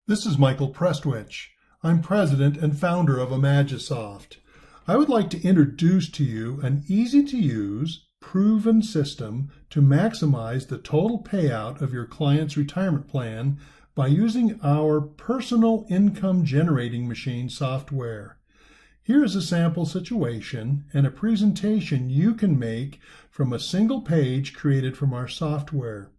This is Michael Prestwich. I'm president and founder of ImagiSOFT. I would like to introduce to you an easy-to-use, proven system to maximize the total payout of your client's retirement plan by using our personal income generating machine software. Here is a sample situation and a presentation you can make from a single page created from our software.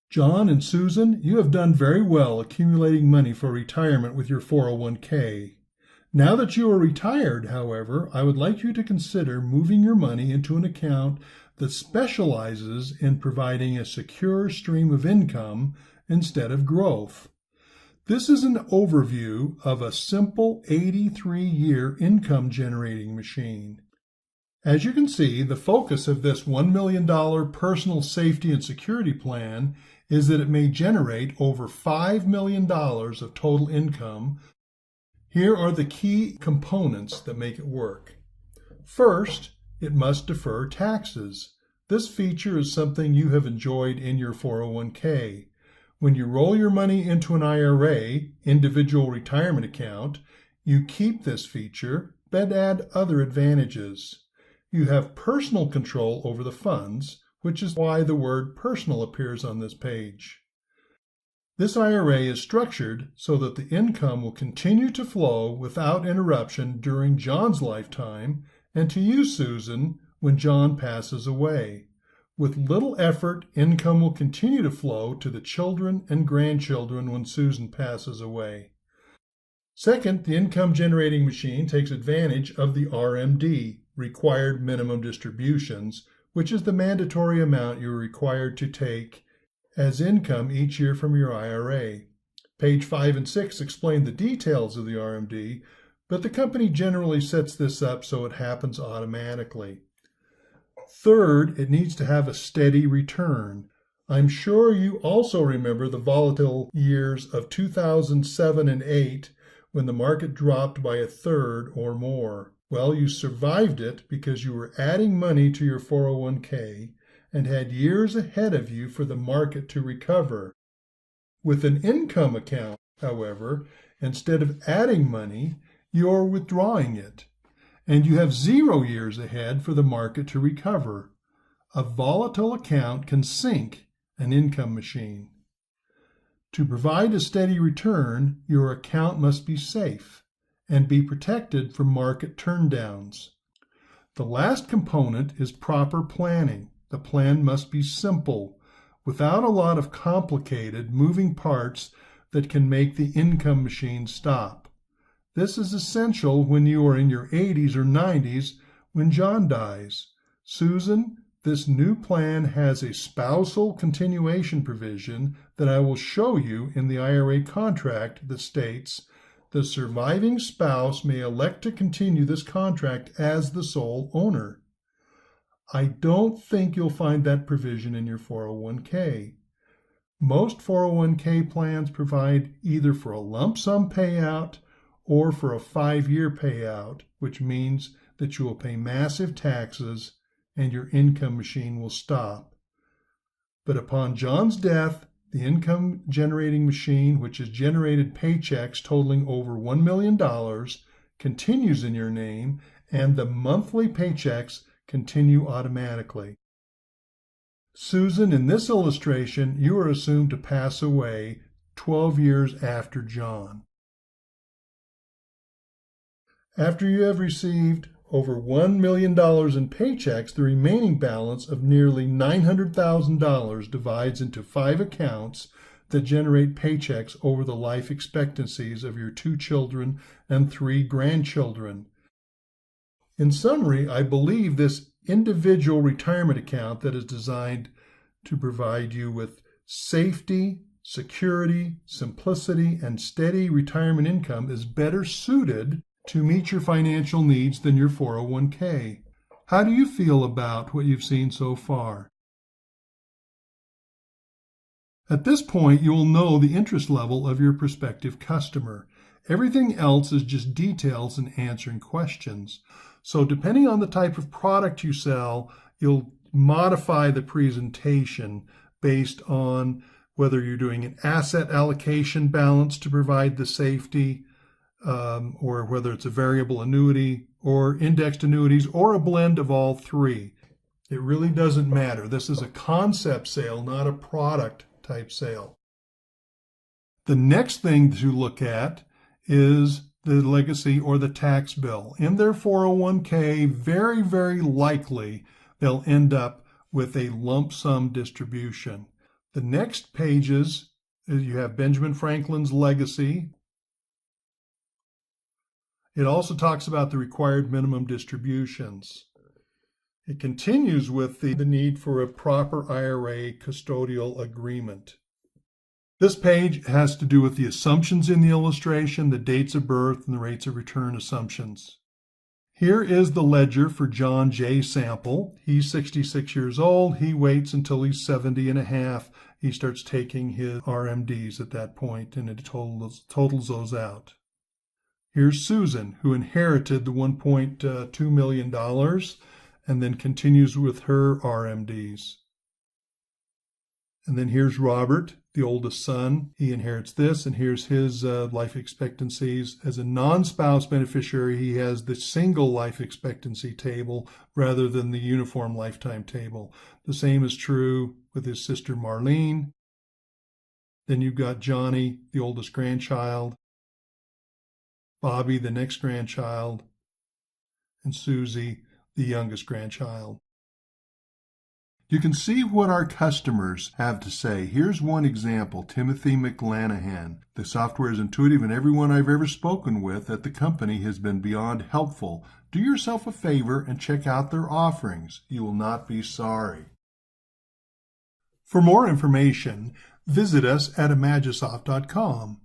John and Susan, you have done very well accumulating money for retirement with your 401k. Now that you are retired, however, I would like you to consider moving your money into an account that specializes in providing a secure stream of income instead of growth. This is an overview of a simple 83-year income generating machine. As you can see, the focus of this $1 million personal safety and security plan is that it may generate over $5 million of total income. Here are the key components that make it work. First, it must defer taxes. This feature is something you have enjoyed in your 401k. When you roll your money into an IRA, individual retirement account, you keep this feature, but add other advantages. You have personal control over the funds, which is why the word personal appears on this page. This IRA is structured so that the income will continue to flow without interruption during John's lifetime and to you, Susan, when John passes away. With little effort, income will continue to flow to the children and grandchildren when Susan passes away. Second, the income generating machine takes advantage of the RMD, required minimum distributions, which is the mandatory amount you are required to take as income each year from your IRA. Page 5 and 6 explain the details of the RMD, but the company generally sets this up so it happens automatically. Third, it needs to have a steady return. I'm sure you also remember the volatile years of 2007 and 8 when the market dropped by a third or more. Well, you survived it because you were adding money to your 401k and had years ahead of you for the market to recover. With an income account, however, instead of adding money, you're withdrawing it, and you have 0 years ahead for the market to recover. A volatile account can sink an income machine. To provide a steady return, your account must be safe and be protected from market turndowns. The last component is proper planning. The plan must be simple, without a lot of complicated moving parts that can make the income machine stop. This is essential when you are in your 80s or 90s when John dies. Susan, this new plan has a spousal continuation provision that I will show you in the IRA contract that states, the surviving spouse may elect to continue this contract as the sole owner. I don't think you'll find that provision in your 401k. Most 401k plans provide either for a lump sum payout or for a 5-year payout, which means that you will pay massive taxes and your income machine will stop. But upon John's death, the income generating machine, which has generated paychecks totaling over $1 million, continues in your name, and the monthly paychecks continue automatically. Susan, in this illustration, you are assumed to pass away 12 years after John. After you have received over $1 million in paychecks, the remaining balance of nearly $900,000 divides into 5 accounts that generate paychecks over the life expectancies of your 2 children and 3 grandchildren. In summary, I believe this individual retirement account that is designed to provide you with safety, security, simplicity, and steady retirement income is better suited to meet your financial needs than your 401k. How do you feel about what you've seen so far? At this point, you will know the interest level of your prospective customer. Everything else is just details and answering questions. So depending on the type of product you sell, you'll modify the presentation based on whether you're doing an asset allocation balance to provide the safety, or whether it's a variable annuity or indexed annuities or a blend of all three. It really doesn't matter. This is a concept sale, not a product type sale. The next thing to look at is the legacy or the tax bill. In their 401k, very, very likely they'll end up with a lump sum distribution. The next pages, you have Benjamin Franklin's legacy. It also talks about the required minimum distributions. It continues with the need for a proper IRA custodial agreement. This page has to do with the assumptions in the illustration, the dates of birth, and the rates of return assumptions. Here is the ledger for John J. Sample. He's 66 years old. He waits until he's 70 and a half. He starts taking his RMDs at that point, and it totals those out. Here's Susan, who inherited the $1.2 million and then continues with her RMDs. And then here's Robert, the oldest son. He inherits this, and here's his life expectancies. As a non-spouse beneficiary, he has the single life expectancy table rather than the uniform lifetime table. The same is true with his sister Marlene. Then you've got Johnny, the oldest grandchild, Bobby, the next grandchild, and Susie, the youngest grandchild. You can see what our customers have to say. Here's one example, Timothy McLanahan. The software is intuitive and everyone I've ever spoken with at the company has been beyond helpful. Do yourself a favor and check out their offerings. You will not be sorry. For more information, visit us at ImagiSOFT.com.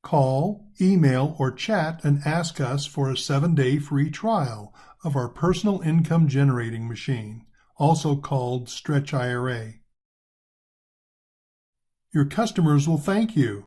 Call, email, or chat and ask us for a 7-day free trial of our personal income generating machine, also called Stretch IRA. Your customers will thank you.